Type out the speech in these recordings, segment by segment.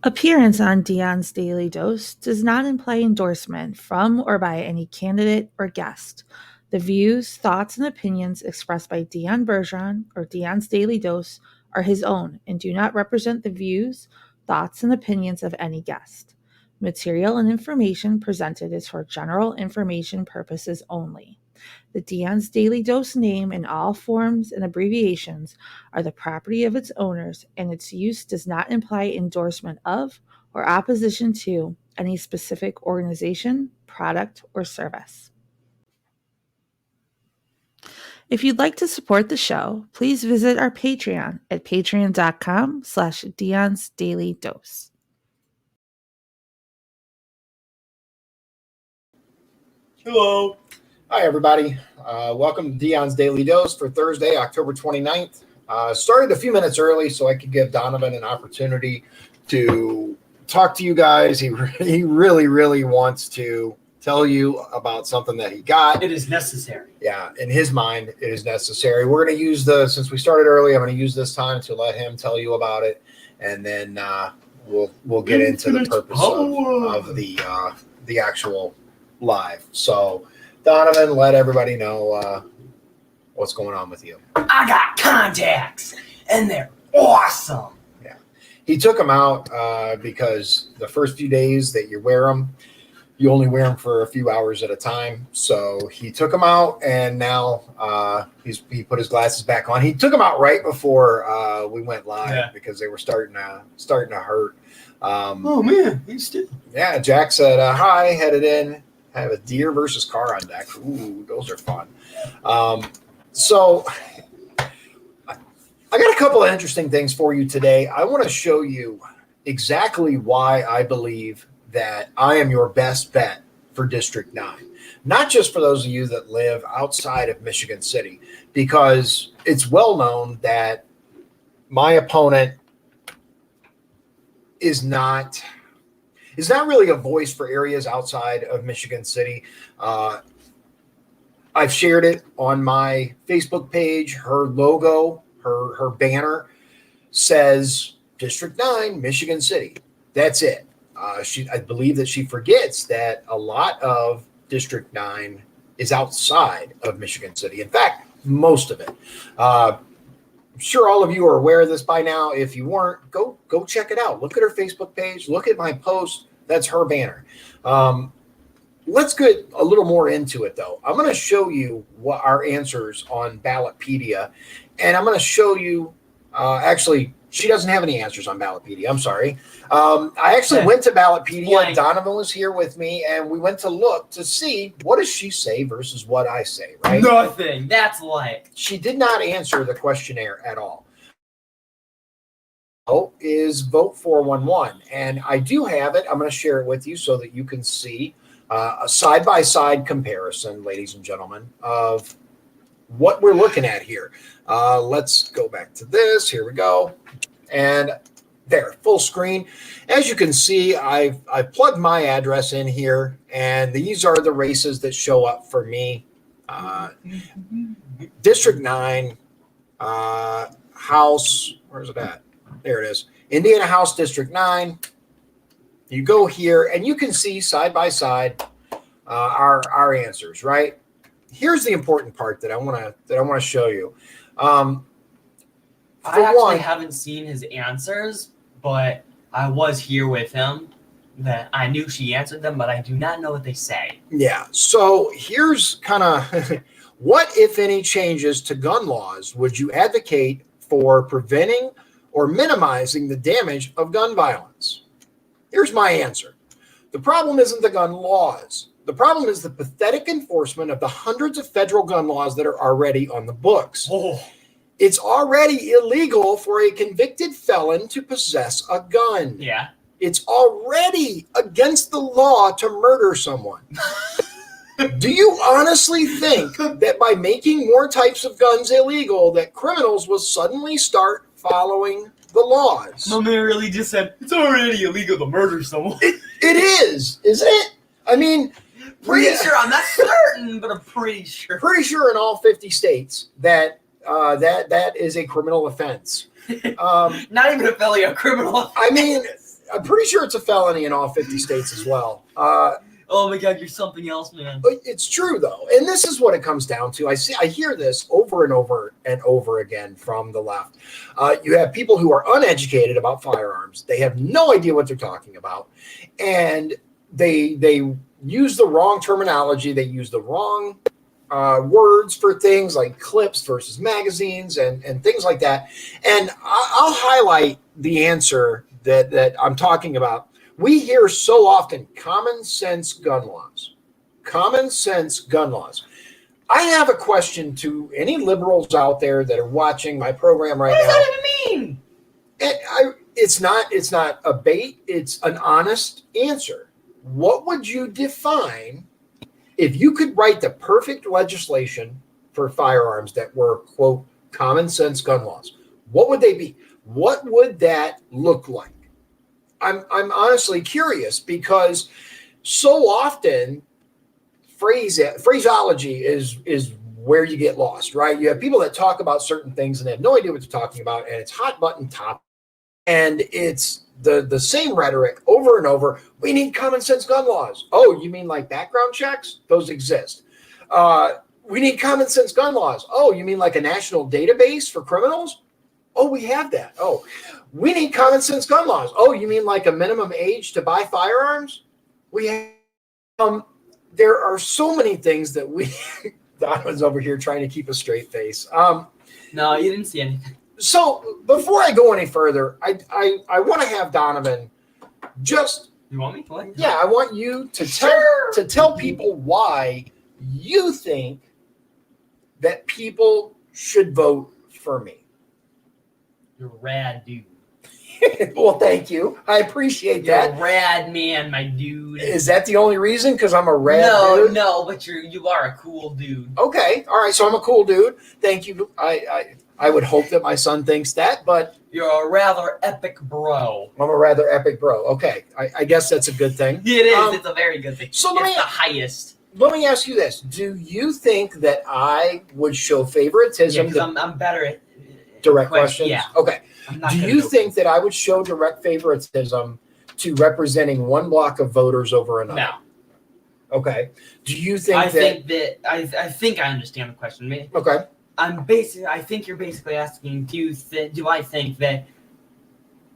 Appearance on Dion's Daily Dose does not imply endorsement from or by any candidate or guest. The views, thoughts, and opinions expressed by Dion Bergeron or Dion's Daily Dose are his own and do not represent the views, thoughts, and opinions of any guest. Material and information presented is for general information purposes only. The Dion's Daily Dose name in all forms and abbreviations are the property of its owners, and its use does not imply endorsement of or opposition to any specific organization, product, or service. If you'd like to support the show, please visit our Patreon at patreon.com/Dion's Daily Dose. Hello. Hi, everybody. Welcome to Dion's Daily Dose for Thursday, October 29th. Started a few minutes early so I could give Donovan an opportunity to talk to you guys. He really wants to tell you about something that he got. It is necessary. Yeah, in his mind, it is necessary. We're going to use since we started early, I'm going to use this time to let him tell you about it, and then we'll get into the purpose of the actual live. So, Donovan, let everybody know what's going on with you. I got contacts, and they're awesome. Yeah. He took them out because the first few days that you wear them, you only wear them for a few hours at a time. So he took them out, and now he put his glasses back on. He took them out right before we went live because they were starting to hurt. Oh, man. He's still. Yeah, Jack said, hi, headed in. I have a deer versus car on deck. Ooh, those are fun. So I got a couple of interesting things for you today. I want to show you exactly why I believe that I am your best bet for District 9. Not just for those of you that live outside of Michigan City, because it's well known that my opponent is not really a voice for areas outside of Michigan City. I've shared it on my Facebook page. Her logo, her banner says District 9, Michigan City. That's it. I believe that she forgets that a lot of District 9 is outside of Michigan City. In fact, most of it. I'm sure all of you are aware of this by now. If you weren't, go check it out. Look at her Facebook page. Look at my post. That's her banner. Let's get a little more into it, though. I'm going to show you what our answers on Ballotpedia, and I'm going to show you actually, she doesn't have any answers on Ballotpedia. I'm sorry. I actually went to Ballotpedia. Donovan was here with me, and we went to look to see what does she say versus what I say, right? Nothing. That's like. She did not answer the questionnaire at all. Is Vote 411, and I do have it. I'm going to share it with you so that you can see a side-by-side comparison, ladies and gentlemen, of what we're looking at here. Let's go back to this. Here we go. And there, full screen. As you can see, I've plugged my address in here, and these are the races that show up for me. District 9, House, where's it at? There it is. Indiana House District 9. You go here, and you can see side by side our answers, right? Here's the important part that I want to show you. I actually haven't seen his answers, but I was here with him. That I knew she answered them, but I do not know what they say. Yeah. So here's kind of what, if any, changes to gun laws would you advocate for preventing or minimizing the damage of gun violence? Here's my answer. The problem isn't the gun laws. The problem is the pathetic enforcement of the hundreds of federal gun laws that are already on the books. Oh. It's already illegal for a convicted felon to possess a gun. Yeah. It's already against the law to murder someone. Do you honestly think that by making more types of guns illegal that criminals will suddenly start following the laws? No man really just said, it's already illegal to murder someone. It is, isn't it? I mean, pretty sure. I'm not certain, but I'm pretty sure. Pretty sure in all 50 states that that is a criminal offense. Not even a felony, a criminal offense. I mean, I'm pretty sure it's a felony in all 50 states as well. Oh my God, you're something else, man. It's true though, and this is what it comes down to. I hear this over and over and over again from the left. You have people who are uneducated about firearms. They have no idea what they're talking about, and they use the wrong terminology. They use the wrong words for things like clips versus magazines and things like that. And I'll highlight the answer that I'm talking about. We hear so often common sense gun laws. Common sense gun laws. I have a question to any liberals out there that are watching my program right now. What does that even mean? It's not a bait. It's an honest answer. What would you define if you could write the perfect legislation for firearms that were, quote, common sense gun laws? What would they be? What would that look like? I'm honestly curious because so often phraseology is where you get lost, right? You have people that talk about certain things and they have no idea what they're talking about, and it's hot button top, and it's the same rhetoric over and over. We need common sense gun laws. Oh, you mean like background checks? Those exist. We need common sense gun laws. Oh, you mean like a national database for criminals? Oh, we have that. Oh, we need common sense gun laws. Oh, you mean like a minimum age to buy firearms? We have, there are so many things that we, Donovan's over here trying to keep a straight face. No, you didn't see anything. So before I go any further, I want to have Donovan just. You want me? What? Yeah, I want you to tell people why you think that people should vote for me. You're a rad, dude. Well, thank you. I appreciate You're that. a rad man, my dude. Is that the only reason? Because I'm a rad dude? No, but you are a cool dude. Okay. All right. So I'm a cool dude. Thank you. I would hope that my son thinks that, but You're a rather epic bro. I'm a rather epic bro. Okay. I guess that's a good thing. It is. It's a very good thing. So it's the highest. Let me ask you this. Do you think that I would show favoritism? Yeah, I'm better at direct questions? Yeah. Okay. Do you think that I would show direct favoritism to representing one block of voters over another? No. Okay. Do you think I think I understand the question. Okay. I think you're basically asking, do I think that,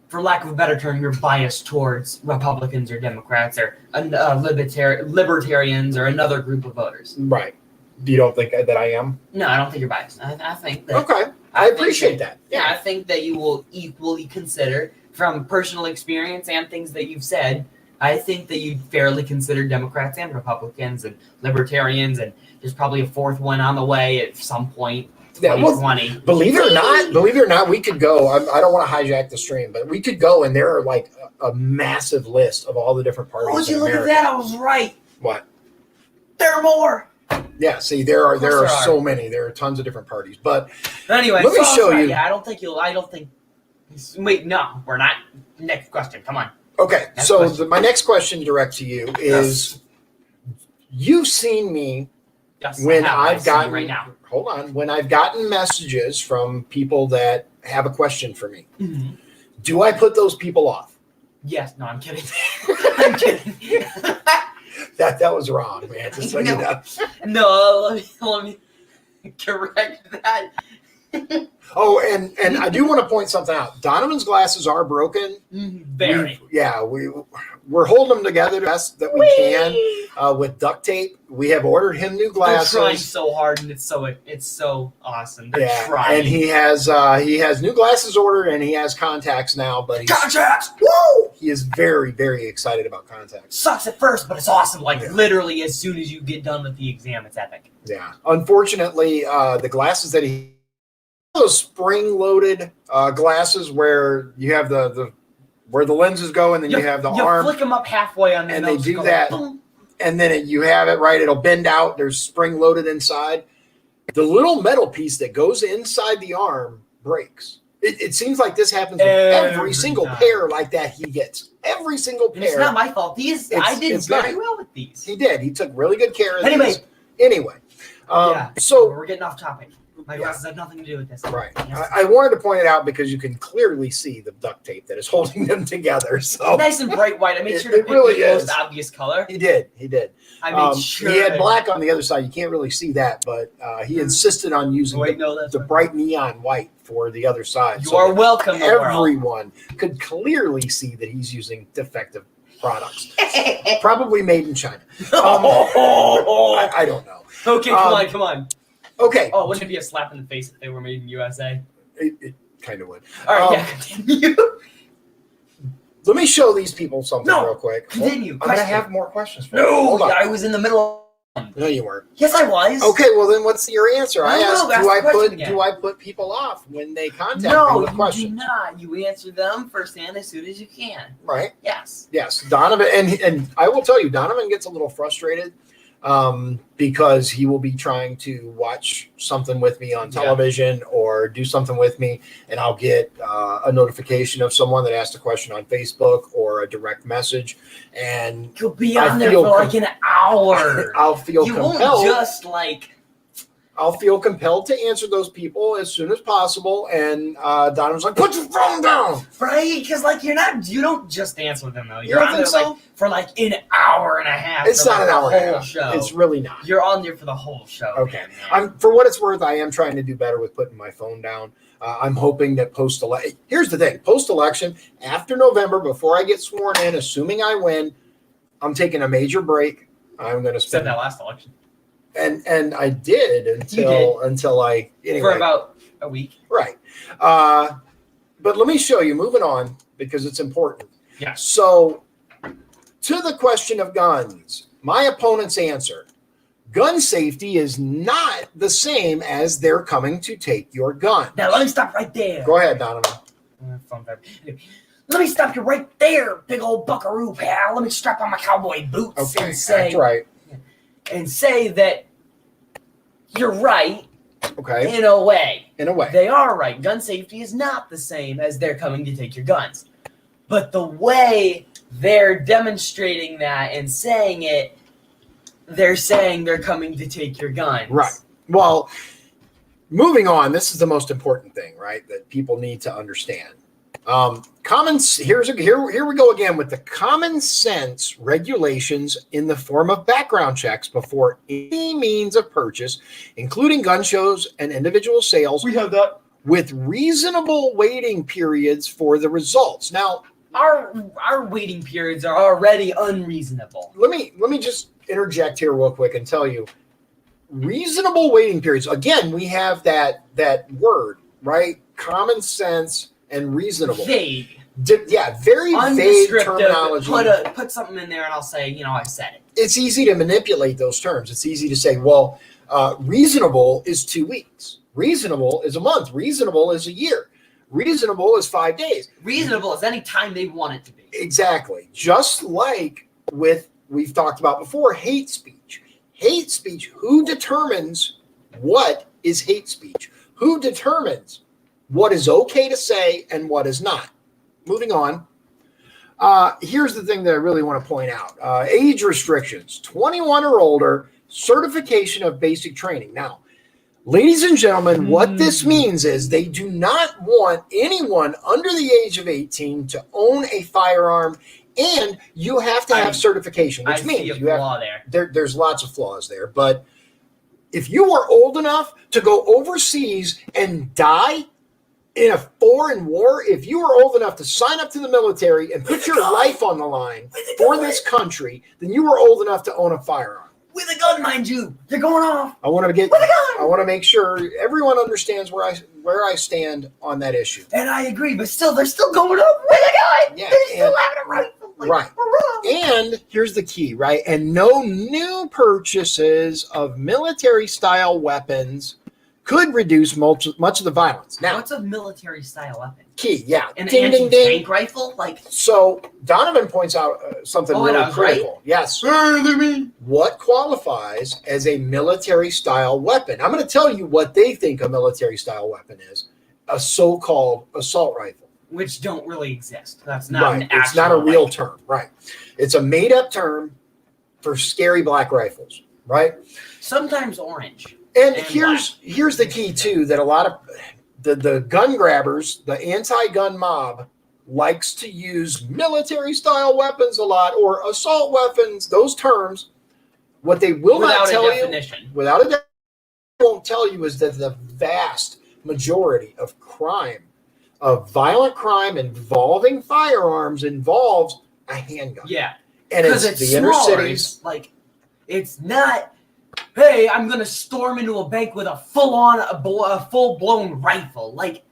for lack of a better term, you're biased towards Republicans or Democrats or libertarians or another group of voters? Right. You don't think that I am? No, I don't think you're biased. I think that. Okay. I appreciate that. Yeah, I think that you will equally consider, from personal experience and things that you've said, I think that you'd fairly consider Democrats and Republicans and libertarians, and there's probably a fourth one on the way at some point. 2020. Well, believe it or not, we could go. I don't want to hijack the stream, but we could go, and there are like a massive list of all the different parties. Oh, you look at that? I was right. What? There are more. Yeah, see, there are so many. There are tons of different parties. But anyway, let me show you. Yeah, I don't think. Wait, no, we're not. Next question. Come on. Okay, my next question direct to you is: You've seen me when I've gotten right now. Hold on. When I've gotten messages from people that have a question for me, do I put those people off? Yes. No, I'm kidding. I'm kidding. That was wrong, man. Just so you know. No, let me correct that. Oh, and I do want to point something out. Donovan's glasses are broken. Very. We're holding them together the best that we can with duct tape. We have ordered him new glasses. They're trying so hard, and it's so awesome. They're trying. And he has new glasses ordered, and he has contacts now. But contacts. Woo! He is very, very excited about contacts. Sucks at first, but it's awesome. Literally, as soon as you get done with the exam, it's epic. Yeah. Unfortunately, the glasses that he those spring-loaded glasses where you have the where the lenses go, and then you have the arm. You flick them up halfway on the and nose. They do that, and then you have it right. It'll bend out. There's spring-loaded inside. The little metal piece that goes inside the arm breaks. It seems like this happens with every single pair like that he gets. Every single pair. And it's not my fault. I did very well with these. He did. He took really good care of these. Anyway. So So we're getting off topic. My glasses have nothing to do with this. Right. Yes. I wanted to point it out because you can clearly see the duct tape that is holding them together. So Nice and bright white. I made sure to it pick really the most is. obvious color. He did. I made sure. He had black on the other side. You can't really see that, but he insisted on using the bright neon white for the other side. You are welcome. Everyone could clearly see that he's using defective products, probably made in China. I don't know. Okay, come on. Okay. Oh, wouldn't it be a slap in the face if they were made in USA? It kind of would. All right, continue. Let me show these people something real quick. Continue. I'm going to have more questions for you. No, Hold on. I was in the middle. No, you weren't. Yes, I was. Okay, well then, what's your answer? I asked, do I put people off when they contact me with questions? No, you do not. You answer them firsthand as soon as you can. Right. Yes. Donovan, and I will tell you, Donovan gets a little frustrated because he will be trying to watch something with me on television or do something with me, and I'll get a notification of someone that asked a question on Facebook or a direct message, and you'll be on there for like an hour. I'll feel compelled. Won't just like. I'll feel compelled to answer those people as soon as possible. And Donovan's like, "Put your phone down!" Right? Because like you don't just answer them though. You're on there for like an hour and a half. It's not an hour and a half. Show. It's really not. You're on there for the whole show. Okay. Man. For what it's worth, I am trying to do better with putting my phone down. I'm hoping that post-election. Here's the thing: post-election, after November, before I get sworn in, assuming I win, I'm taking a major break. I'm going to spend that last election. And I did until I anyway. For about a week. Right. But let me show you, moving on, because it's important. Yeah. So to the question of guns, my opponent's answer: gun safety is not the same as they're coming to take your gun. Now let me stop right there. Go ahead, Donovan. Let me stop you right there, big old buckaroo pal. Let me strap on my cowboy boots and say, that's right. And say that you're right. Okay. In a way. They are right. Gun safety is not the same as they're coming to take your guns. But the way they're demonstrating that and saying it, they're saying they're coming to take your guns. Right. Well, moving on, this is the most important thing, right, that people need to understand. Here we go again with the common sense regulations in the form of background checks before any means of purchase, including gun shows and individual sales. We have that. With reasonable waiting periods for the results. Now, our waiting periods are already unreasonable. Let me just interject here real quick and tell you, reasonable waiting periods. Again, we have that word, right? Common sense and reasonable. Vague. Very vague terminology. Put something in there and I'll say, I said it. It's easy to manipulate those terms. It's easy to say, well, reasonable is 2 weeks. Reasonable is a month. Reasonable is a year. Reasonable is 5 days. Reasonable is any time they want it to be. Exactly. Just like we've talked about before, hate speech. Hate speech, who determines what is hate speech? Who determines what is okay to say and what is not? Moving on. Here's the thing that I really want to point out. Age restrictions, 21 or older, certification of basic training. Now, ladies and gentlemen, what this means is they do not want anyone under the age of 18 to own a firearm, and you have to have certification, which means there's lots of flaws there. But if you are old enough to go overseas and die in a foreign war, if you are old enough to sign up to the military and put your life on the line for this country, then you are old enough to own a firearm. With a gun, mind you. They're going off. I want to make sure everyone understands where I stand on that issue. And I agree, but still, they're still going up with a gun. Yeah, they're still having a rifle. Right. And here's the key, right? And no new purchases of military-style weapons could reduce much of the violence. Now, what's a military-style weapon? Key, yeah. An ding, ding, ding. Anti-tank rifle? So Donovan points out something really critical. Right? Yes. What qualifies as a military-style weapon? I'm going to tell you what they think a military-style weapon is. A so-called assault rifle. Which don't really exist. That's not an actual. It's not a real term. Right. It's a made-up term for scary black rifles. Right. Sometimes orange. And here's the key too, that a lot of the gun grabbers, the anti-gun mob, likes to use military-style weapons a lot, or assault weapons. Those terms. What they will not tell you, without a definition, won't tell you is that the vast majority of crime, of violent crime involving firearms, involves a handgun. Yeah, and it's the inner cities. Like, it's not. Hey, I'm gonna storm into a bank with a full-blown rifle. Like,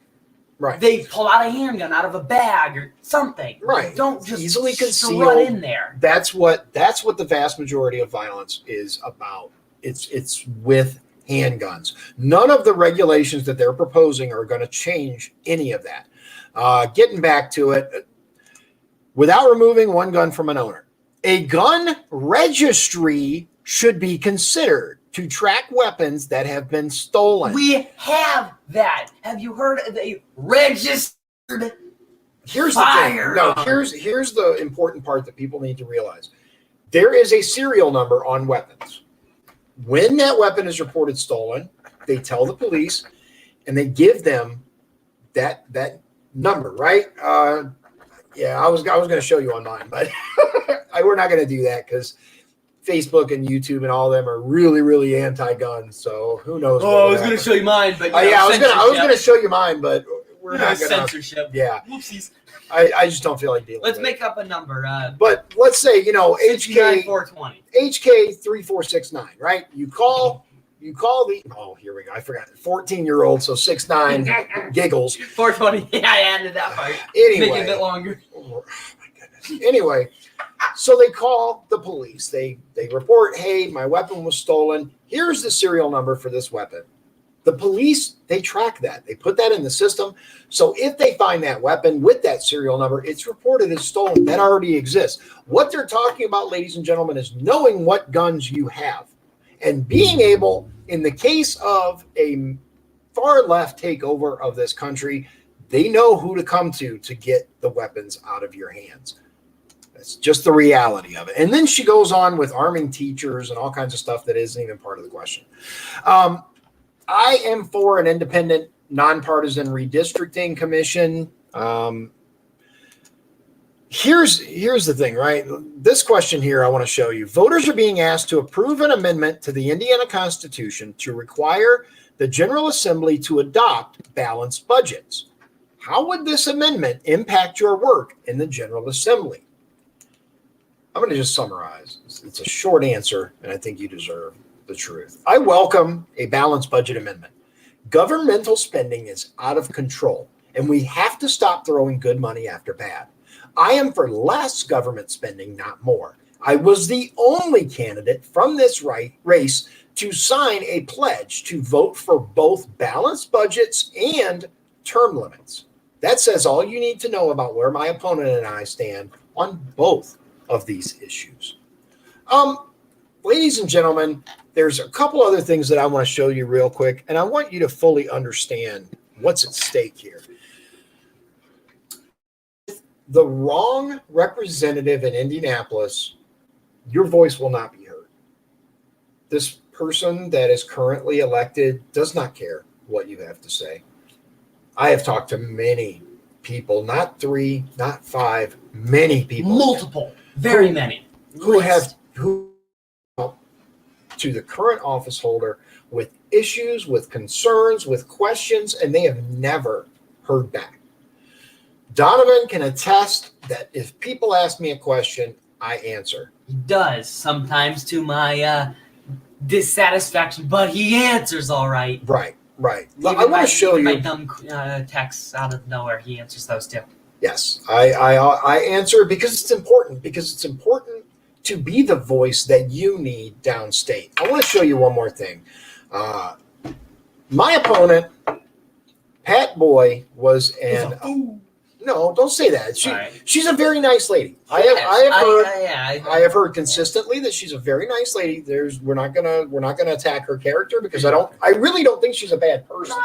right? They pull out a handgun out of a bag or something. Right. They don't just easily concealed. Run in there. That's what the vast majority of violence is about. It's with handguns. None of the regulations that they're proposing are going to change any of that. Getting back to it, without removing one gun from an owner, a gun registry should be considered to track weapons that have been stolen. We have that. Have you heard of a registered Here's fire? The thing. No, here's the important part that people need to realize. There is a serial number on weapons. When that weapon is reported stolen, they tell the police and they give them that number, right? Yeah, I was going to show you on mine, but we're not going to do that because Facebook and YouTube and all of them are really, really anti-gun. So who knows? Oh, I was going to show you mine, but yeah, I was going to show you mine, but we're not going to censorship. Yeah, whoopsies. I just don't feel like dealing. Let's with make up a number. But let's say HK 420. HK 3469, right? You call the here we go. I forgot 14-year-old, so 6'9" giggles. 420. Yeah, I added that part. Anyway, make it a bit longer. Oh my goodness. Anyway, so they call the police. They report, hey, my weapon was stolen. Here's the serial number for this weapon. The police, they track that. They put that in the system. So if they find that weapon with that serial number, it's reported as stolen. That already exists. What they're talking about, ladies and gentlemen, is knowing what guns you have and being able, in the case of a far left takeover of this country, they know who to come to get the weapons out of your hands. That's just the reality of it. And then she goes on with arming teachers and all kinds of stuff that isn't even part of the question. I am for an independent, nonpartisan redistricting commission. Here's the thing, right? This question here I want to show you. Voters are being asked to approve an amendment to the Indiana Constitution to require the General Assembly to adopt balanced budgets. How would this amendment impact your work in the General Assembly? I'm going to just summarize. It's a short answer, and I think you deserve the truth. I welcome a balanced budget amendment. Governmental spending is out of control, and we have to stop throwing good money after bad. I am for less government spending, not more. I was the only candidate from this race to sign a pledge to vote for both balanced budgets and term limits. That says all you need to know about where my opponent and I stand on both of these issues. Ladies and gentlemen, there's a couple other things that I want to show you real quick, and I want you to fully understand what's at stake here. The wrong representative in Indianapolis, your voice will not be heard. This person that is currently elected does not care what you have to say. I have talked to many people, not 3, not 5, many people. Multiple, very many. Who to the current office holder with issues, with concerns, with questions, and they have never heard back. Donovan can attest that if people ask me a question, I answer. He does, sometimes to my dissatisfaction, but he answers all right. Right. I want to show you my dumb texts out of nowhere. He answers those too. Yes, I answer because it's important. To be the voice that you need downstate. I want to show you one more thing. My opponent, Pat Boy, was no, don't say that. She's a very nice lady. I have heard consistently that she's a very nice lady. We're not gonna attack her character because I really don't think she's a bad person.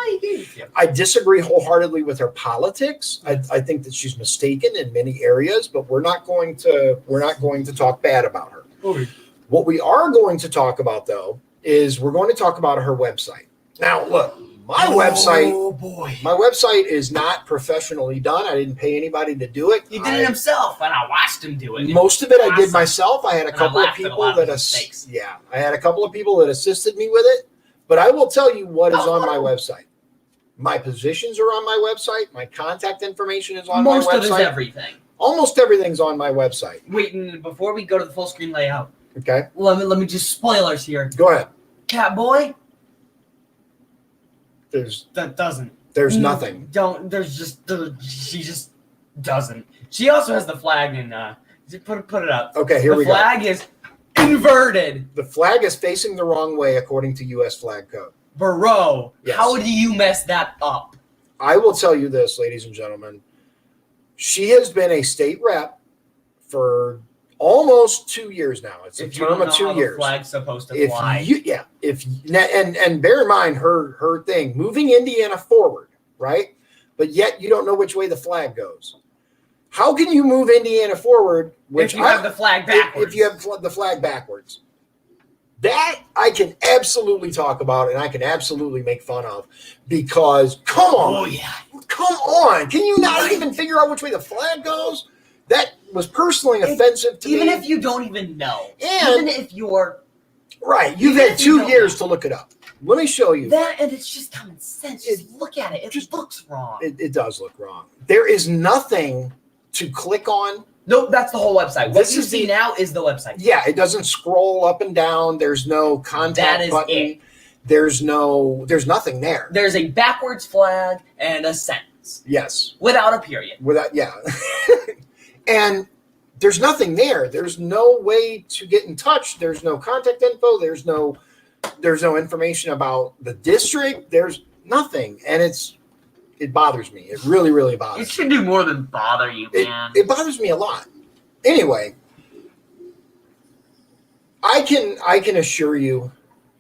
I disagree wholeheartedly with her politics. I think that she's mistaken in many areas, but we're not going to talk bad about her. Okay. What we are going to talk about, though, is we're going to talk about her website. Now, look, my website is not professionally done. I didn't pay anybody to do it. He did it himself, and I watched him do it. Most of it I did myself. I had a couple of people that I had a couple of people that assisted me with it. But I will tell you what is on my website. My positions are on my website. My contact information is on my website. Most of everything. Almost everything's on my website. Wait, and before we go to the full screen layout, okay. Let me just spoilers here. Go ahead. Catboy. There's nothing. She just doesn't. She also has the flag in. Put it up. Okay, here we go. The flag is inverted. The flag is facing the wrong way according to U.S. flag code. Bro, yes. How do you mess that up? I will tell you this, ladies and gentlemen. She has been a state rep for almost 2 years now. It's a term of 2 years. The flag's supposed to fly. And bear in mind her thing, moving Indiana forward, right? But yet you don't know which way the flag goes. How can you move Indiana forward? If you have the flag backwards. If you have the flag backwards. That I can absolutely talk about and I can absolutely make fun of because come on. Oh, yeah. Come on. Can you not even figure out which way the flag goes? That was personally offensive to me. Even if you don't even know. And even if you're... Right. You've had 2 years to look it up. Let me show you. That, and it's just common sense. Just look at it. It just looks wrong. It does look wrong. There is nothing to click on. Nope, that's the whole website. What you see now is the website. Yeah, it doesn't scroll up and down. There's no contact button. It. There's nothing there. There's a backwards flag and a sentence. Yes. Without a period. Yeah. And there's nothing there. There's no way to get in touch. There's no contact info. There's no information about the district. There's nothing. And it bothers me. It really, really bothers me. It should do more than bother you, man. It bothers me a lot. Anyway, I can assure you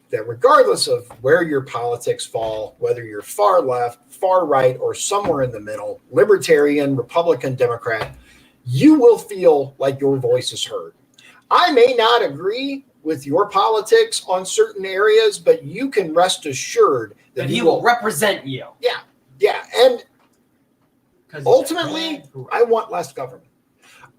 that regardless of where your politics fall, whether you're far left, far right, or somewhere in the middle, libertarian, Republican, Democrat, you will feel like your voice is heard. I may not agree with your politics on certain areas, but you can rest assured that he will represent you. Yeah. Yeah. And ultimately, I want less government.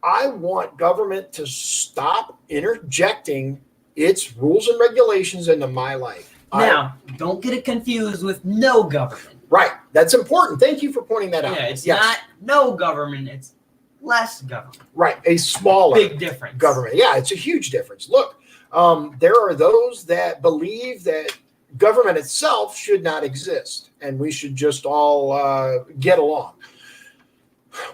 I want government to stop interjecting its rules and regulations into my life. Now, don't get it confused with no government. Right. That's important. Thank you for pointing that out. Yeah, it's not no government. It's less government. Right. A smaller big difference. Government. Yeah, it's a huge difference. Look, there are those that believe that government itself should not exist and we should just all get along.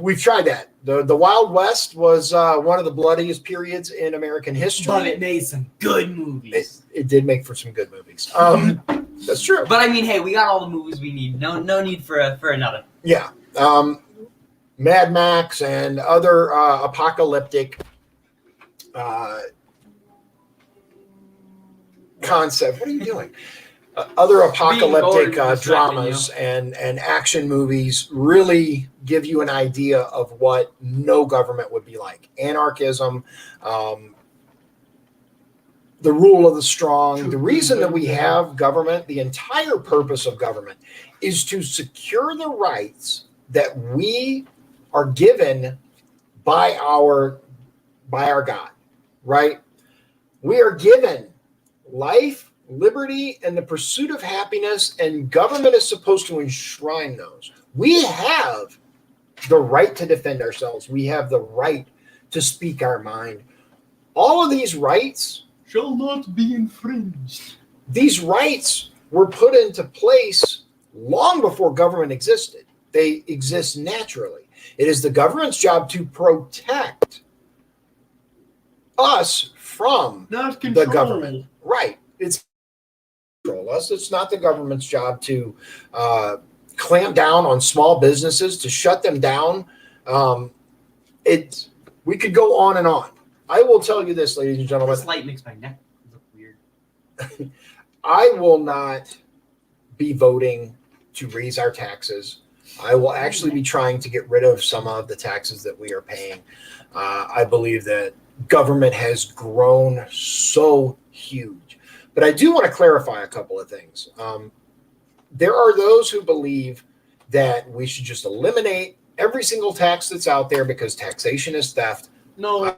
We've tried that. The Wild West was one of the bloodiest periods in American history. But it made some good movies. It did make for some good movies. That's true. But I mean, hey, we got all the movies we need. No need for another. Yeah. Mad Max and other apocalyptic concept. What are you doing? Other apocalyptic dramas and action movies really give you an idea of what no government would be like. Anarchism, the rule of the strong. The reason that we have government, the entire purpose of government, is to secure the rights that we are given by our God, right? We are given life, liberty, and the pursuit of happiness, and government is supposed to enshrine those. We have the right to defend ourselves. We have the right to speak our mind. All of these rights shall not be infringed. These rights were put into place long before government existed. They exist naturally. It is the government's job to protect us from the government. Right. It's control us. It's not the government's job to clamp down on small businesses, to shut them down. We could go on and on. I will tell you this, ladies and gentlemen. This light makes my neck look weird. I will not be voting to raise our taxes. I will actually be trying to get rid of some of the taxes that we are paying. I believe that government has grown so huge. But I do want to clarify a couple of things. There are those who believe that we should just eliminate every single tax that's out there because taxation is theft. No.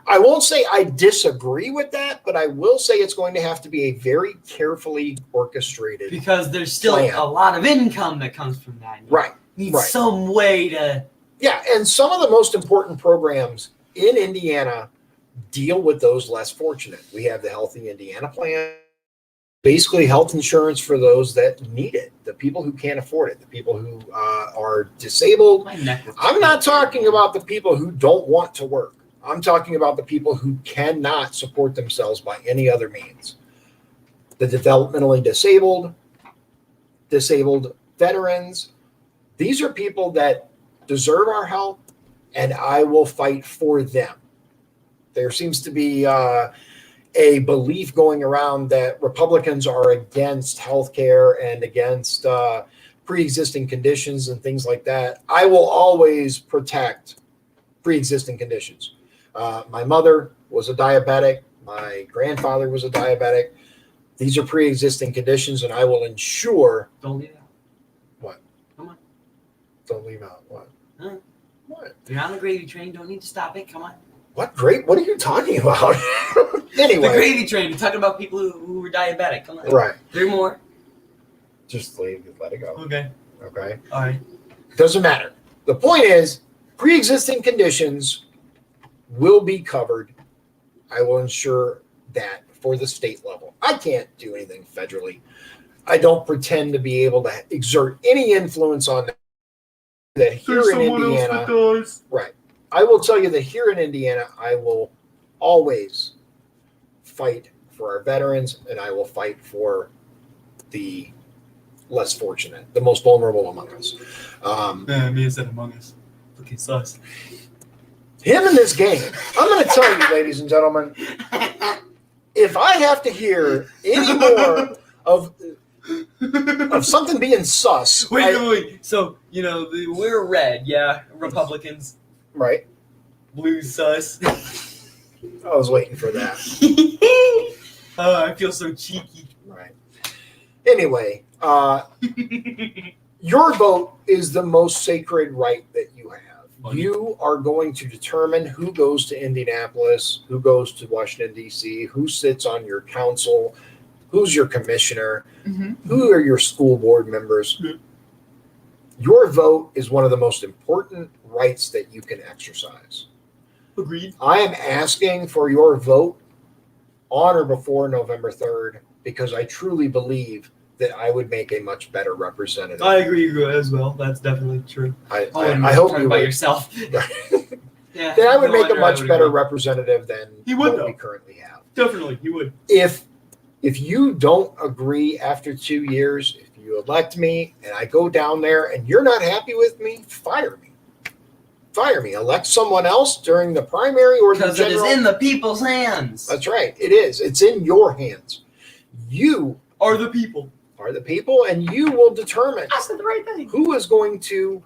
I won't say I disagree with that, but I will say it's going to have to be a very carefully orchestrated Because there's still plan. a lot of income that comes from that. Right. Need Right. some way to. Yeah, and some of the most important programs in Indiana deal with those less fortunate. We have the Healthy Indiana Plan, basically health insurance for those that need it, the people who can't afford it, the people who are disabled. My neck is I'm not talking about the people who don't want to work. I'm talking about the people who cannot support themselves by any other means. The developmentally disabled veterans. These are people that deserve our help, and I will fight for them. There seems to be a belief going around that Republicans are against healthcare and against pre-existing conditions and things like that. I will always protect pre-existing conditions. My mother was a diabetic. My grandfather was a diabetic. These are pre-existing conditions, and I will ensure. Don't leave out. What? Come on. Don't leave out what? Huh? What? You're on the gravy train. Don't need to stop it. Come on. What great? What are you talking about? The Anyway, gravy train. You're talking about people who were diabetic. Come on. right. 3 more. Just leave it. Let it go. Okay. Okay. All right. Doesn't matter. The point is, pre-existing conditions will be covered. I will ensure that for the state level. I can't do anything federally. I don't pretend to be able to exert any influence on that here in Indiana. Right. I will tell you that here in Indiana, I will always fight for our veterans, and I will fight for the less fortunate, the most vulnerable among us. Me said among us. Looking sus. Him in this game, I'm going to tell you, ladies and gentlemen, if I have to hear any more of something being sus. Wait. So, we're red, yeah, Republicans. Right. Blue sus. I was waiting for that. I feel so cheeky. Right. Anyway, your vote is the most sacred right that you have. You are going to determine who goes to Indianapolis, who goes to Washington, D.C., who sits on your council, who's your commissioner, who are your school board members. Mm-hmm. Your vote is one of the most important rights that you can exercise. Agreed. I am asking for your vote on or before November 3rd because I truly believe that I would make a much better representative. I agree as well. That's definitely true. I hope you about would. yourself. Yeah. That I would make a wonder much would better agree. representative than what we currently have. Definitely, he would. If you don't agree after 2 years, if you elect me and I go down there and you're not happy with me, fire me. Fire me. Elect someone else during the primary or the Because it general. is in the people's hands. That's right. It is. It's in your hands. You Are the people. are the people, and you will determine I said the right thing. who is going to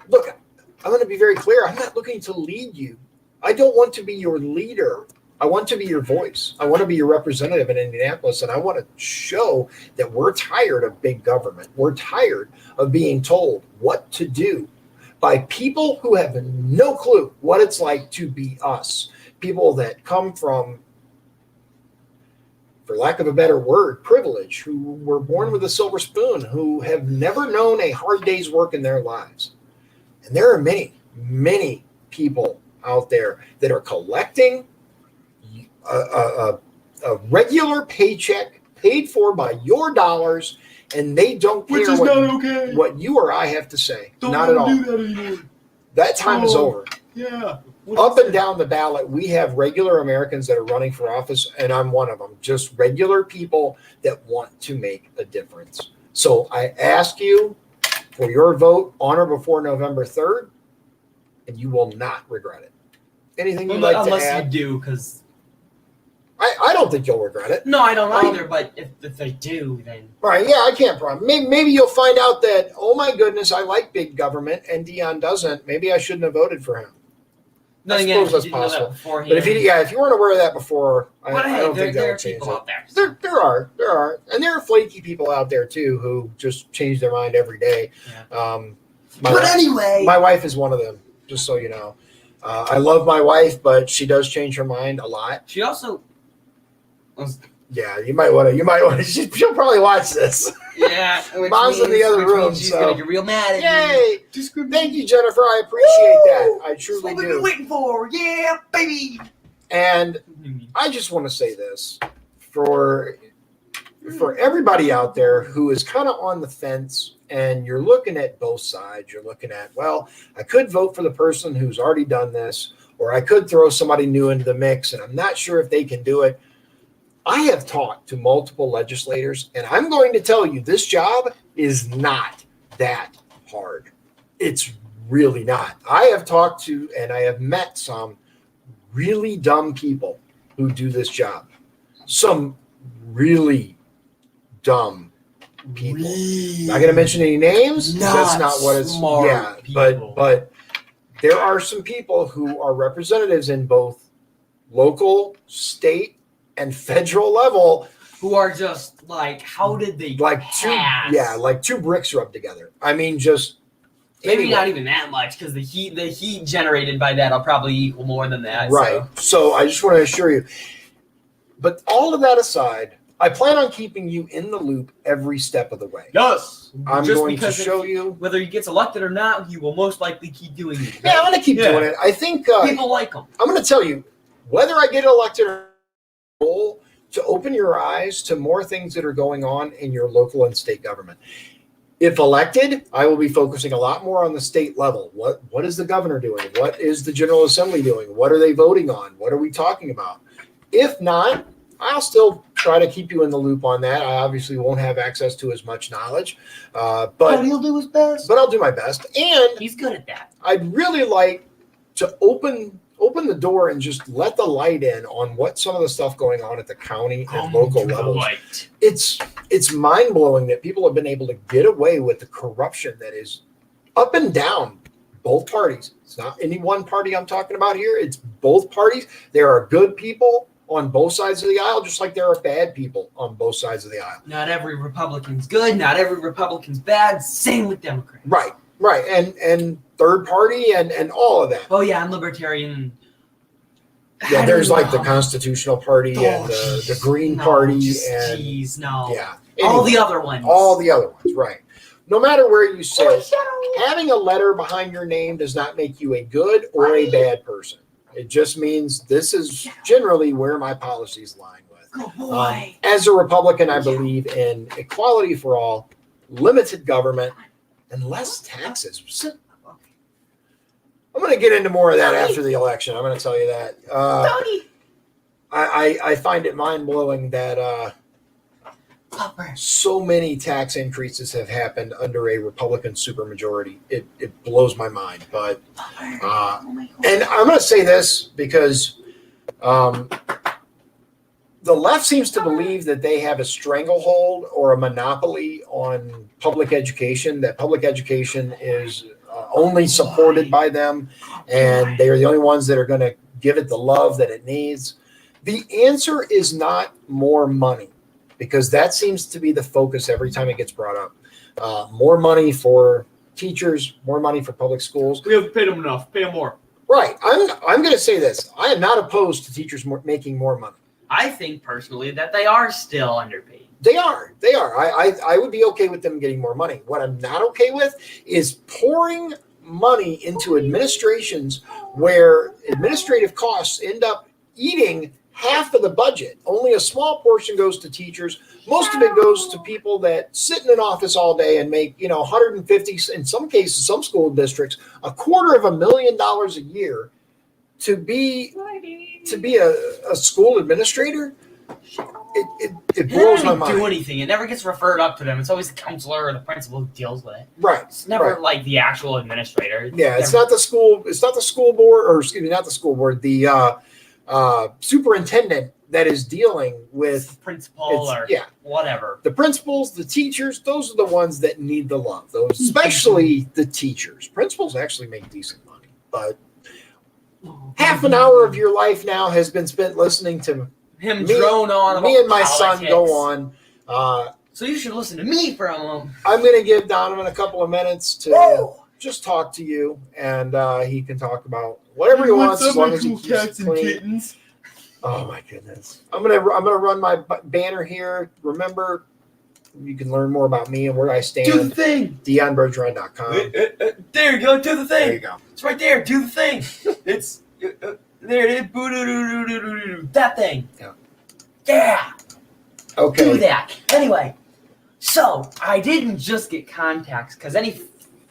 look. I'm going to be very clear. I'm not looking to lead you. I don't want to be your leader. I want to be your voice. I want to be your representative in Indianapolis, and I want to show that we're tired of big government. We're tired of being told what to do by people who have no clue what it's like to be us. People that come from, for lack of a better word, privilege, who were born with a silver spoon, who have never known a hard day's work in their lives. And there are many, many people out there that are collecting a regular paycheck paid for by your dollars, and they don't care what you or I have to say. Not at all. Do that anymore. That time is over. Yeah. Up and down the ballot, we have regular Americans that are running for office, and I'm one of them. Just regular people that want to make a difference. So I ask you for your vote on or before November 3rd, and you will not regret it. Anything you'd like to Unless add? you do, because... I don't think you'll regret it. No, I don't either, but if they do, then... Right, yeah, I can't promise. Maybe you'll find out that, oh my goodness, I like big government, and Dion doesn't. Maybe I shouldn't have voted for him. Then I again, suppose if you that's didn't know that possible. beforehand. But if you weren't aware of that before, I But hey, don't think that there are would change people it. out there. So. There are, and there are flaky people out there too who just change their mind every day. Yeah. Anyway, my wife is one of them. Just so you know, I love my wife, but she does change her mind a lot. she also was. Yeah, you might want to. She'll probably watch this. Yeah, Mom's in the other room. She's so. gonna get real mad at Yay! me. Thank you, Jennifer. I appreciate that. I truly That's what do. we've been waiting for. Yeah, baby. And I just want to say this for everybody out there who is kind of on the fence and you're looking at both sides. You're looking at, well, I could vote for the person who's already done this, or I could throw somebody new into the mix, and I'm not sure if they can do it. I have talked to multiple legislators, and I'm going to tell you this job is not that hard. It's really not. I have talked to and I have met some really dumb people who do this job. Some really dumb people. Not going to mention any names. That's not what it's. Yeah, people. but there are some people who are representatives in both local, state, and federal level who are just like, how did they pass? like two bricks rubbed together. I mean, just maybe not even that much, because the heat generated by that will probably equal more than that. Right. So I just want to assure you. But all of that aside, I plan on keeping you in the loop every step of the way. Yes. I'm going to show you whether he gets elected or not. He will most likely keep doing it. Yeah, I'm going to keep doing it. I think people like him. I'm going to tell you whether I get elected or goal to open your eyes to more things that are going on in your local and state government. If elected, I will be focusing a lot more on the state level. What is the governor doing? What is the General Assembly doing? What are they voting on? What are we talking about? If not, I'll still try to keep you in the loop on that. I obviously won't have access to as much knowledge, but he'll do his best. But I'll do my best, and he's good at that. I'd really like to open the door and just let the light in on what some of the stuff going on at the county and local levels. It's mind-blowing that people have been able to get away with the corruption that is up and down both parties. It's not any one party I'm talking about here. It's both parties. There are good people on both sides of the aisle, just like there are bad people on both sides of the aisle. Not every Republican's good. Not every Republican's bad. Same with Democrats. Right. And third party and all of that. Oh yeah, and libertarian. Yeah, there's like the Constitutional Party and the Green Party and yeah, anyway, all the other ones. Right. No matter where you sit, having a letter behind your name does not make you a good or a bad person. It just means this is generally where my policies line with. Good boy. As a Republican, I believe in equality for all, limited government, and less taxes. I'm going to get into more of that after the election. I'm going to tell you that. I find it mind-blowing that so many tax increases have happened under a Republican supermajority. It blows my mind. But and I'm going to say this because the left seems to believe that they have a stranglehold or a monopoly on public education, that public education is only supported by them, and they are the only ones that are going to give it the love that it needs. The answer is not more money, because that seems to be the focus every time it gets brought up. More money for teachers, more money for public schools. We haven't paid them enough. Pay them more. Right. I'm going to say this. I am not opposed to teachers making more money. I think personally that they are still underpaid. They are. I would be okay with them getting more money. What I'm not okay with is pouring money into administrations where administrative costs end up eating half of the budget. Only a small portion goes to teachers. Most of it goes to people that sit in an office all day and make, 150, in some cases, some school districts, $250,000 a year to be a school administrator. It blows my mind. Do anything. It never gets referred up to them. It's always the counselor or the principal who deals with it. Right. It's never like the actual administrator. It's not the school. It's not the school board, or excuse me, not the school board. The superintendent that is dealing with the principal or whatever. The principals, the teachers, those are the ones that need the love. Those, especially the teachers. Principals actually make decent money, but half an hour of your life now has been spent listening to him drone on. Me and my son politics. go on. So you should listen to me for a moment. I'm going to give Donovan a couple of minutes to just talk to you, and he can talk about whatever he wants as long as he keeps clean. Oh my goodness! I'm gonna run my banner here. Remember, you can learn more about me and where I stand. Do the thing. DionBergeron.com. There you go. Do the thing. There you go. It's right there. Do the thing. It's there. It is. That thing. Yeah. Yeah. Okay. Do that. Anyway, so I didn't just get contacts because any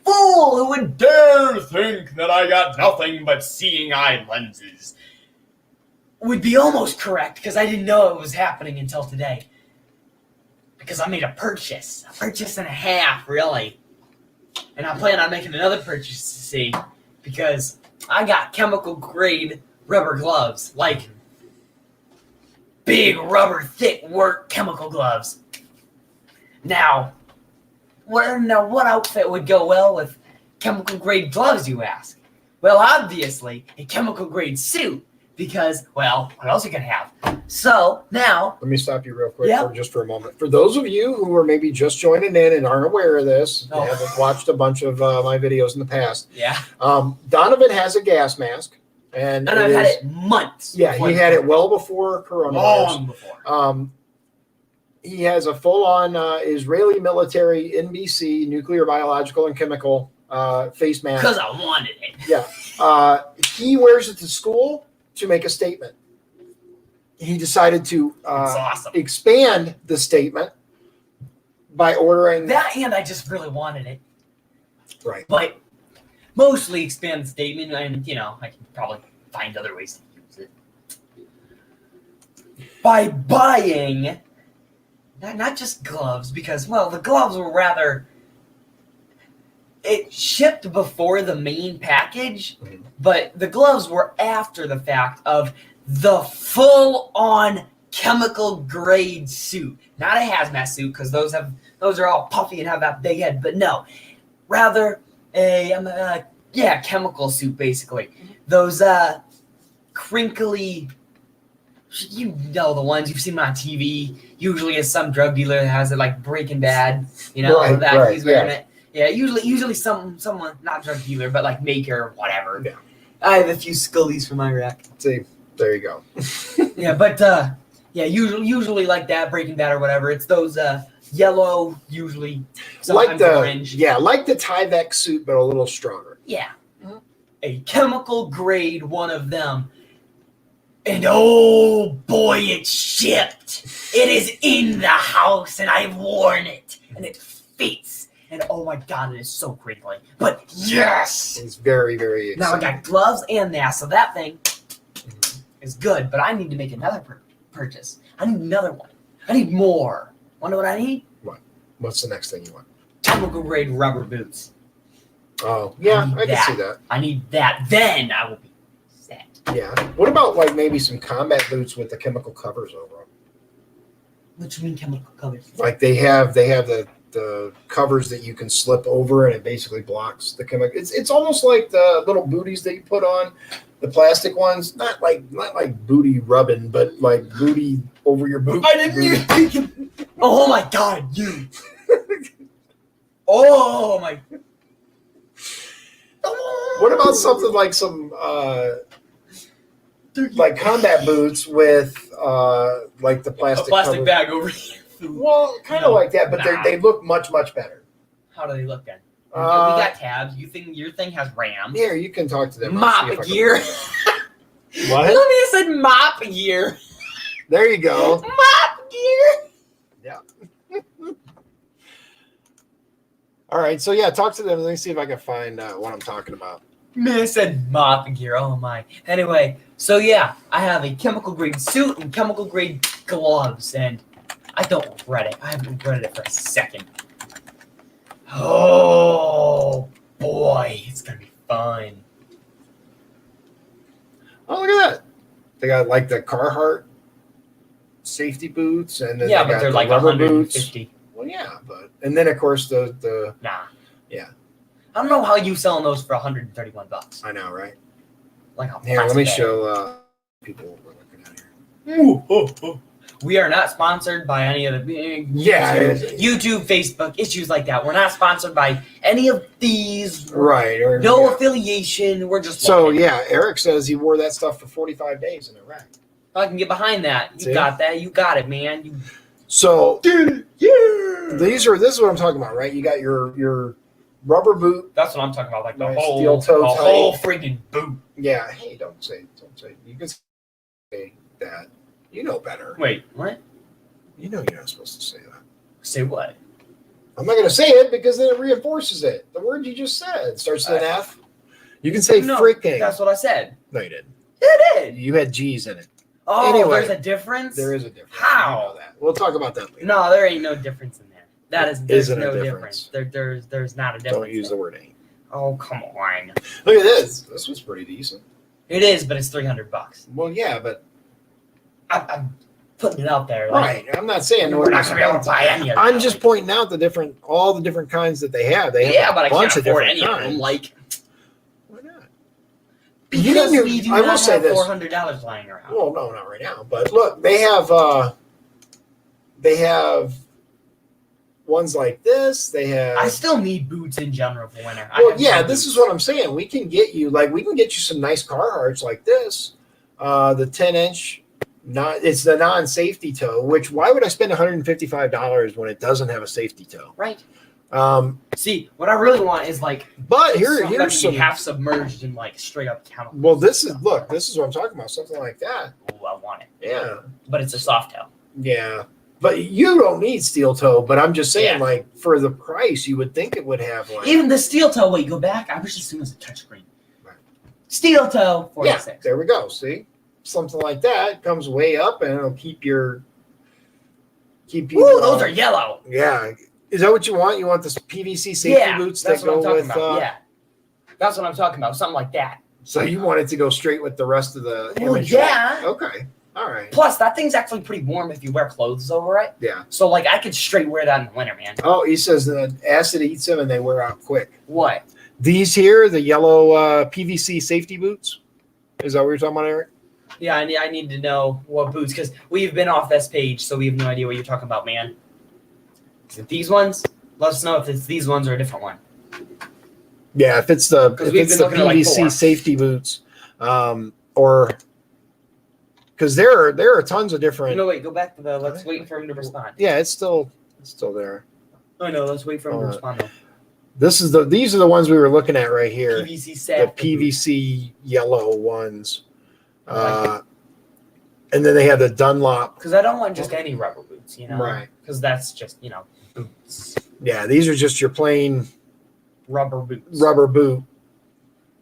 fool who would dare think that I got nothing but seeing eye lenses would be almost correct because I didn't know it was happening until today. Because I made a purchase and a half, really. And I plan on making another purchase to see because I got chemical grade rubber gloves, like big rubber thick work chemical gloves. Now, what outfit would go well with chemical grade gloves, you ask? Well, obviously, a chemical grade suit. Because, well, what else you can have? So, now... Let me stop you real quick for a moment. For those of you who are maybe just joining in and aren't aware of this, haven't watched a bunch of my videos in the past, Donovan has a gas mask. And I've had it months. Yeah, he had it well before coronavirus. Long before. He has a full-on Israeli military NBC, nuclear, biological, and chemical face mask. Because I wanted it. Yeah. He wears it to school to make a statement. He decided to expand the statement by ordering that, and I just really wanted it. Right. But mostly expand the statement, and I can probably find other ways to use it. By buying not just gloves, because the gloves were rather it shipped before the main package, but the gloves were after the fact of the full-on chemical grade suit. Not a hazmat suit, because those are all puffy and have that big head, but no. Rather a chemical suit, basically. Those crinkly, the ones you've seen on TV, usually is some drug dealer that has it, like Breaking Bad, he's wearing it. Yeah, usually someone, not drug dealer, but like maker, whatever. Yeah. I have a few Scullies from Iraq. See, there you go. Yeah, but usually like that, Breaking Bad or whatever. It's those yellow, usually sometimes orange. Yeah, like the Tyvek suit, but a little stronger. Yeah. Mm-hmm. A chemical grade one of them. And oh boy, it's shipped. It is in the house, and I've worn it, and it fits. And oh my god, it is so crinkly. But yes! It's very, very exciting. Now I got gloves and that, so that thing is good. But I need to make another purchase. I need another one. I need more. Wonder what I need? What? What's the next thing you want? Chemical grade rubber boots. Oh, yeah, I can see that. I need that. Then I will be set. Yeah. What about like maybe some combat boots with the chemical covers over them? What do you mean chemical covers? Like they have the covers that you can slip over, and it basically blocks the chemical. It's almost like the little booties that you put on, the plastic ones. Not like booty rubbing, but like booty over your boot. I didn't. Oh my god, you. Oh my. What about something like some like combat boots with like the plastic plastic bag over here? Well, kind of like that, but they look much, much better. How do they look then? We got tabs. You think your thing has RAM? Here, you can talk to them. Mop gear. What? Let me said mop gear. There you go. Mop gear. Yeah. All right, so yeah, talk to them. Let me see if I can find what I'm talking about. Man, I said mop gear. Oh my. Anyway, so yeah, I have a chemical grade suit and chemical grade gloves, and I don't regret it. I haven't regretted it for a second. Oh boy, it's gonna be fun. Oh, look at that! They got like the Carhartt safety boots, and then but they're like rubber 150. Boots. Well, yeah, and then of course the nah. Yeah. I don't know how you selling those for $131. I know, right? like a Here, let me plastic bag. show people what we're looking at here. We are not sponsored by any of the big YouTube, Facebook issues like that. We're not sponsored by any of these. Right. Or, No affiliation. We're just so looking. yeah. Eric says he wore that stuff for 45 days in Iraq. I can get behind that. You See? got that. You got it, man. So Yeah. this is what I'm talking about, right? You got your rubber boot. That's what I'm talking about. Like the Nice whole, steel toe tight. whole freaking boot. Yeah. Hey, don't say. You can say that. You know better. Wait, what? You know you're not supposed to say that. Say what? I'm not going to say it because then it reinforces it. The word you just said starts with an F. You can say freaking. That's what I said. No, you didn't. It did. You had G's in it. Oh, Anyway, there's a difference? There is a difference. How? You know that. We'll talk about that later. No, there ain't no difference in there. There's Isn't no a difference. difference. There's not a difference. Don't use the word ain't. Oh, come on. Look at this. This was pretty decent. It is, but it's $300. Well, yeah, but I'm putting it out there. right. I'm not saying We're not gonna be able to buy any of them. I'm just pointing out all the different kinds that they have. They have but a I bunch can't of afford different any of kinds. them. Like, Why not? because we do I will not say have this. $400 lying around. Well, no, not right now. But look, they have ones like this. They have. I still need boots in general for winter. Well, yeah, this is what I'm saying. We can get you some nice Carhartts like this. The 10-inch, it's the non-safety toe. Which why would I spend $155 when it doesn't have a safety toe? Right. See, what I really want is like. But something that here's can some be half submerged in like straight up chemicals. Well, this is what I'm talking about. Something like that. Oh, I want it. Yeah. But it's a soft toe. Yeah. But you don't need steel toe. But I'm just saying, Yeah. like for the price, you would think it would have like Even the steel toe. Wait, go back. I wish as soon as a touchscreen. Right. Steel toe. 46. Yeah, there we go. See, something like that comes way up, and it'll keep you. Ooh, those are yellow. Yeah. Is that what you want? You want the PVC safety boots that that's what go I'm talking with? about. Yeah, that's what I'm talking about. Something like that. So you want it to go straight with the rest of the Well, imagery? yeah. Okay. All right. Plus, that thing's actually pretty warm if you wear clothes over it. Yeah. So, like, I could straight wear that in the winter, man. Oh, he says that acid eats them and they wear out quick. What? These here, the yellow PVC safety boots. Is that what you're talking about, Eric? Yeah, I need to know what boots, because we've been off this page, so we have no idea what you're talking about, man. Is it these ones? Let us know if it's these ones or a different one. Yeah, if it's the we've been looking at, like, PVC 4. safety boots, or because there are tons of different. No, wait, go back to the. Let's wait for him to respond. Yeah, it's still there. Oh no, let's wait for him to respond though. These are the ones we were looking at right here. PVC The safety. PVC yellow ones, and then they have the Dunlop. Because I don't want just any rubber boots, you know. Right. Because that's just boots. Yeah, these are just your plain Rubber boots. rubber boot.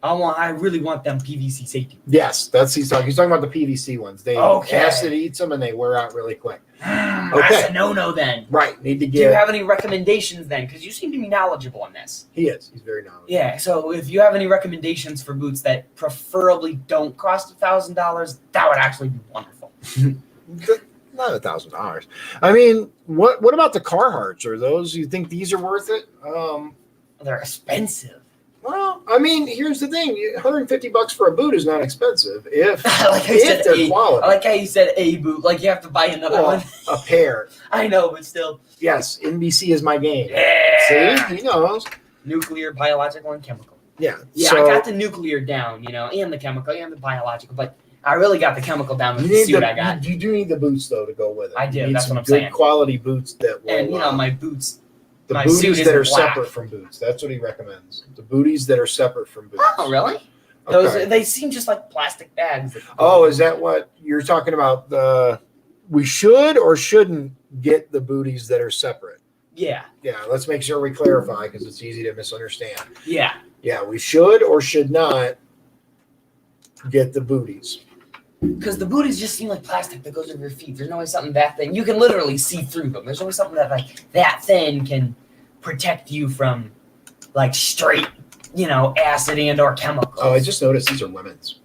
I really want them PVC safety. Yes, he's talking about the PVC ones. They Okay. acid eats them and they wear out really quick. That's a no then. Right, need to Do you get. have any recommendations then? Because you seem to be knowledgeable on this. He's very knowledgeable. Yeah, so if you have any recommendations for boots that preferably don't cost $1,000, that would actually be wonderful. Not $1,000. I mean, what about the Carhartts? Are those? You think these are worth it? They're expensive. Well, I mean, here's the thing: $150 for a boot is not expensive if Like I if said, they're quality. I like how you said a boot. Like you have to buy another one. A pair. I know, but still. Yes, NBC is my game. Yeah. See, he knows. Nuclear, biological, and chemical. Yeah. Yeah, so I got the nuclear down, and the chemical, and the biological, but I really got the chemical down with you the need suit I got. You do need the boots though to go with it. I do, You need that's some what I'm good saying. quality boots that will. And my boots. the my suit booties that are isn't black. separate from boots. That's what he recommends. The booties that are separate from boots. Oh, really? Okay. They seem just like plastic bags. Oh, is that what you're talking about? We should or shouldn't get the booties that are separate. Yeah. Yeah, let's make sure we clarify because it's easy to misunderstand. Yeah. Yeah, we should or should not get the booties. Because the booties just seem like plastic that goes over your feet. There's always something that thin. You can literally see through them. There's always something that like that thin can protect you from like straight, acid and or chemicals. Oh, I just noticed these are women's.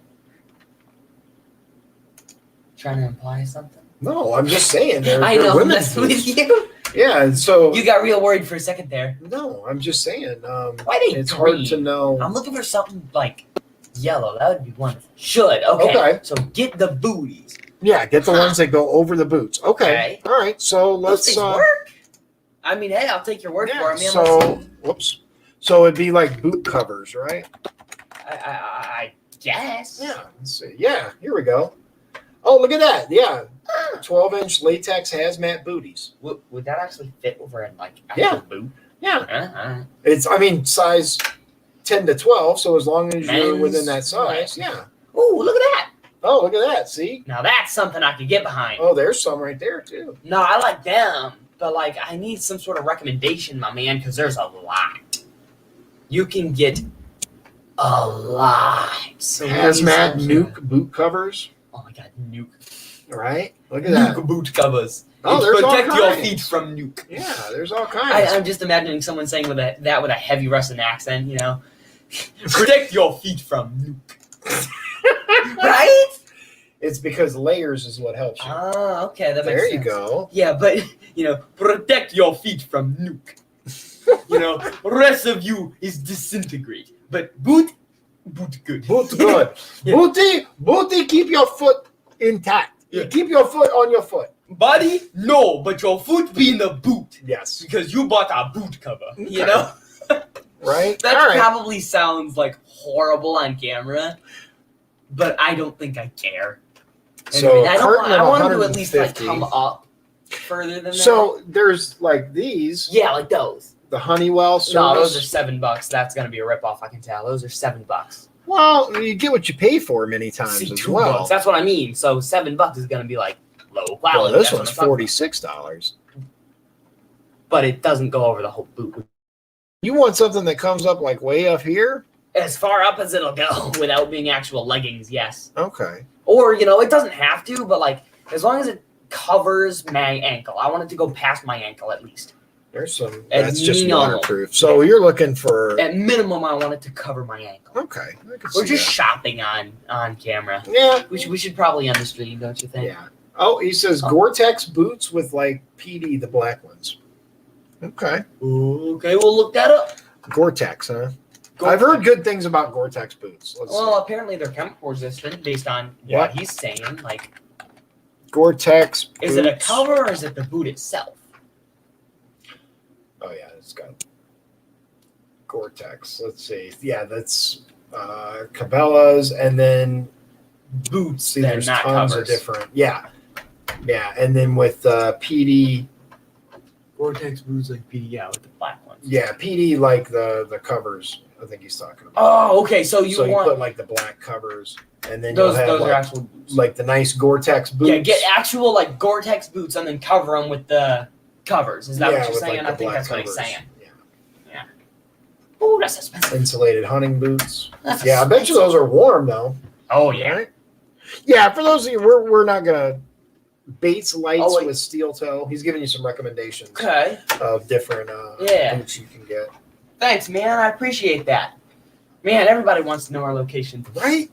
Trying to imply something? No, I'm just saying they're I know, women's mess with boots. you. Yeah, and so You got real worried for a second there. no, I'm just saying. Why they it's green? hard to know. I'm looking for something like Yellow. That would be wonderful. Should. Okay. So get the booties. Yeah, get the ones that go over the boots. Okay. All right. So Those let's things work. I mean, hey, I'll take your word for it. Man, so whoops. So it'd be like boot covers, right? I guess. Yeah. Let's see. Yeah. Here we go. Oh, look at that. Yeah. 12-inch latex hazmat booties. Would that actually fit over in like actual boot? Yeah. It's size 10 to 12. So as long as you're within that size, yeah. Oh, look at that. Oh, look at that. See? Now that's something I could get behind. Oh, there's some right there too. No, I like them, but like I need some sort of recommendation, my man, because there's a lot. You can get a lot. So hazmat nuke boot covers. Oh my god, nuke. Right? Look at that. Nuke boot covers. Oh, there's protect all your kinds. feet from nuke. Yeah, there's all kinds. I'm just imagining someone saying that with a heavy Russian accent, you know. Protect your feet from nuke. Right? It's because layers is what helps you. Ah, okay, that makes there sense. You go. Yeah, but protect your feet from nuke. Rest of you is disintegrate. But boot good. Boot good. Yeah. Booty, keep your foot intact. Yeah. Keep your foot on your foot. Body, no, but your foot be in the boot. Yes. Because you bought a boot cover. Okay. You know? Right? That probably sounds like horrible on camera, but I don't think I care. So I want them to at least like come up further than that. So there's like these. Yeah, like those. The Honeywell service. No, those are $7. That's gonna be a ripoff, I can tell. Those are $7. Well, you get what you pay for many times as well. $2. That's what I mean. So $7 is gonna be like low quality. Well, this one's $46. But it doesn't go over the whole boot. You want something that comes up like way up here? As far up as it'll go without being actual leggings, yes. Okay. Or, it doesn't have to, but like as long as it covers my ankle. I want it to go past my ankle at least. There's some that's just waterproof. So you're looking for at minimum I want it to cover my ankle. Okay. We're just shopping on camera. Yeah. We should probably end the stream, don't you think? Yeah. Oh, he says Gore-Tex boots with like PD, the black ones. Okay. Okay, we'll look that up. Gore-Tex, huh? I've heard good things about Gore-Tex boots. Apparently they're chemical resistant based on what he's saying. Like Gore-Tex boots. Is it a cover or is it the boot itself? Oh yeah, it's got Gore-Tex. Let's see. Yeah, that's Cabela's and then boots. See, there's tons covers. Of different. Yeah. Yeah, and then with PD. Gore-Tex boots like PD, yeah, with the black ones. Yeah, PD like the covers. I think he's talking about. Oh, okay. So you put like the black covers, and then those are actual boots. Like the nice Gore-Tex boots. Yeah, get actual like Gore-Tex boots and then cover them with the covers. Is that what you're saying? Like I think that's covers. What he's saying. Yeah. Oh, that's expensive. Insulated hunting boots. I bet you those are warm though. Oh yeah. Right? Yeah, for those of you, we're not gonna. Bates lights with steel toe. He's giving you some recommendations. Okay. Of different boots you can get. Thanks, man. I appreciate that. Man, everybody wants to know our location. Right?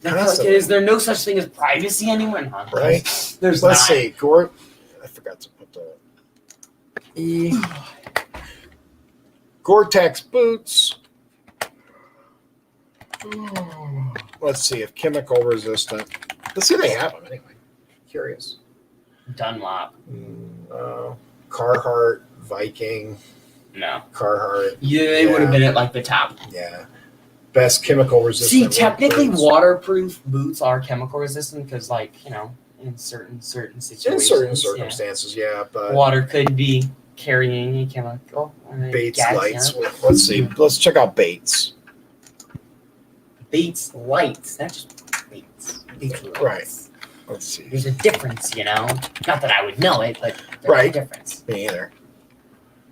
Is there no such thing as privacy anywhere? No, right? There's Let's see. I forgot to put the Gore-Tex boots. Let's see if chemical resistant. Let's see if they have them anyway. Curious. Dunlop. Carhartt, Viking. No. Carhartt. Yeah, they would have been at like the top. Yeah. Best chemical resistant. See, technically waterproof boots are chemical resistant because like, in certain situations. In certain circumstances, but water could be carrying a chemical. Bates lights. Let's see. Let's check out Bates. Bates lights. That's just Bates. Right. Let's see. There's a difference, Not that I would know it, but there's a difference. Me either.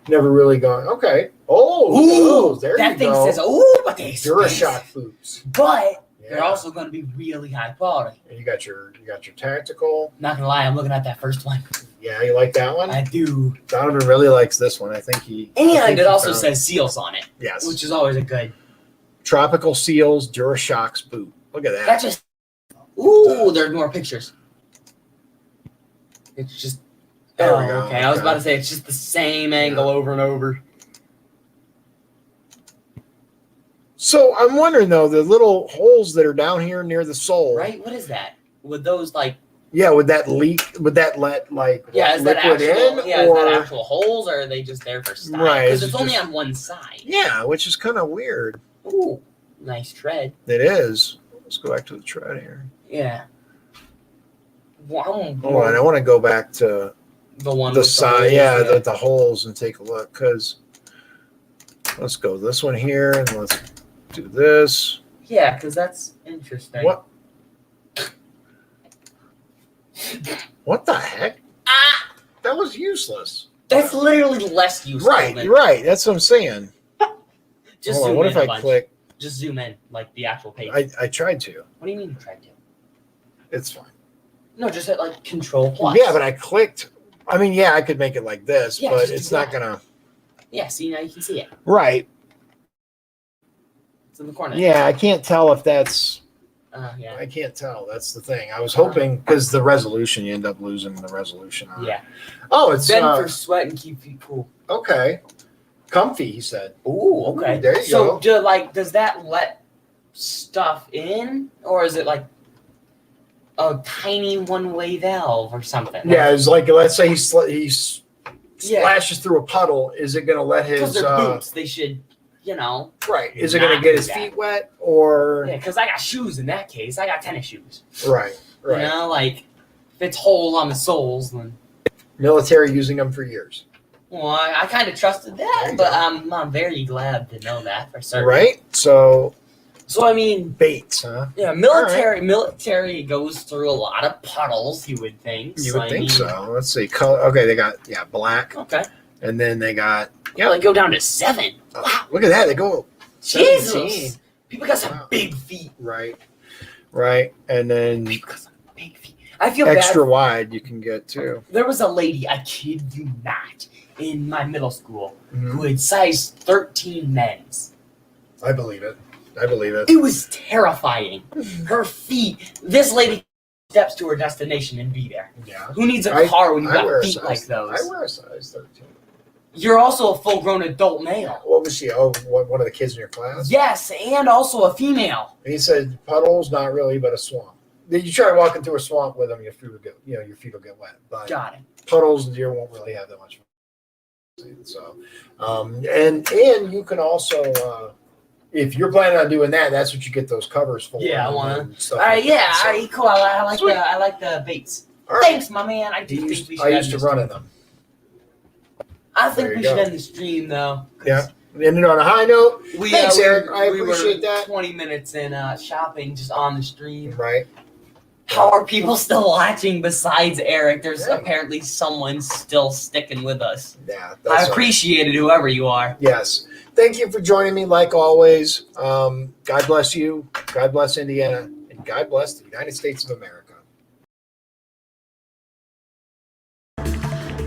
Never really gone. Okay. Oh, there that you thing go. Says, but they DuraShock boots. But they're also going to be really high quality. And you got your tactical. Not gonna lie, I'm looking at that first one. Yeah, you like that one? I do. Donovan really likes this one. I think it also says seals on it. Yes. Which is always a good. Tropical Seals DuraShock's boot. Look at that. That just. Ooh, there's more pictures. It's just. There we go. Okay. I was about to say it's just the same angle over and over. So I'm wondering though, the little holes that are down here near the sole, Right? What is that? Would those like? Yeah, would that leak? Would that let like Yeah, is that liquid actual? in? Yeah, or, is that actual holes, or are they just there for style? Right, Because it's it's only just- on one side. Yeah, which is kind of weird. Ooh, nice tread. It is. Let's go back to the tread here. Yeah. Wow. Hold on, I want to go back to The one the with side, holes, the holes, and take a look. Because let's go this one here, and let's do this. Yeah, because that's interesting. What? What the heck? Ah, That was useless. that's literally less useful. Right, than, right. That's what I'm saying. Just Hold on, zoom what in if a I bunch. click? Just zoom in, like the actual page. I tried to. What do you mean you tried to? It's fine. No, just hit like Control Plus. Yeah, but I clicked. I mean, yeah, I could make it like this, Yeah, but just it's do not that. gonna. Yeah, see, now you can see it. Right. It's in the corner. Yeah, I can't tell if that's. Yeah. I can't tell. That's the thing. I was hoping because the resolution, you end up losing the resolution on it. Yeah. Oh, it's Bend for sweat and keep feet cool. okay. Comfy, he said. Ooh, okay. There you so, go. does that let stuff in, or is it like a tiny one-way valve or something? Yeah, it's like let's say he Yeah. splashes through a puddle. Is it going to let Because his they're boots, they should, right? Is it going to not get do his that. feet wet or Yeah, because I got shoes in that case. I got tennis shoes. right? Right. You know, like if it's hole on the soles, then Military using them for years. well, I kind of trusted There that, you but go. I'm very glad to know that for certain. Right. So So I mean, baits, huh? yeah, military goes through a lot of puddles. You would think. You So, would I think mean, so. Let's see. Color. Okay, they got black, Okay. and then they got Yeah, they go down to 7. Wow. Look at that. They go Jesus. 17. People got some Wow. big feet. Right. Right. And then People got some big feet. I feel extra bad. wide you can get too. There was a lady, I kid you not, in my middle school Mhm. who had size 13 men's. I believe it. I believe it. It was terrifying. Her feet. This lady steps to her destination and be there. Yeah. Who needs a I- car when you I wear got a feet like size. those? I wear a size 13. You're also a full-grown adult male. What was she? Oh, one of the kids in your class? Yes, and also a female. And he said puddles, not really, but a swamp. Then you try walking through a swamp with them, your feet will get wet. But Got it. puddles, you won't really have that much. So, and you can also, if you're planning on doing that, that's what you get those covers for. Yeah, I wanna. and stuff All right, like yeah, that. all right, cool. I like the baits. All right. Thanks, my man. I do think we should. I used end to this run stream. in them. I think There we you should go. end the stream though. 'cause Yeah. Ended on a high note. We, Thanks, Eric. I we appreciate were that. 20 minutes in shopping just on the stream. Right. How are people still watching besides Eric? There's Yeah. apparently someone still sticking with us. Yeah. I appreciate it, whoever you are. Yes. Thank you for joining me, like always. God bless you. God bless Indiana. And God bless the United States of America.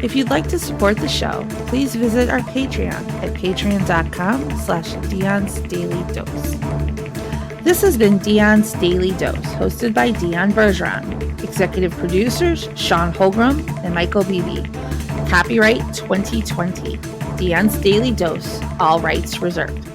If you'd like to support the show, please visit our Patreon at patreon.com/Dion's Daily Dose. This has been Dion's Daily Dose, hosted by Dion Bergeron. Executive producers Sean Holgram and Michael Beebe. Copyright 2020. Dion's Daily Dose, all rights reserved.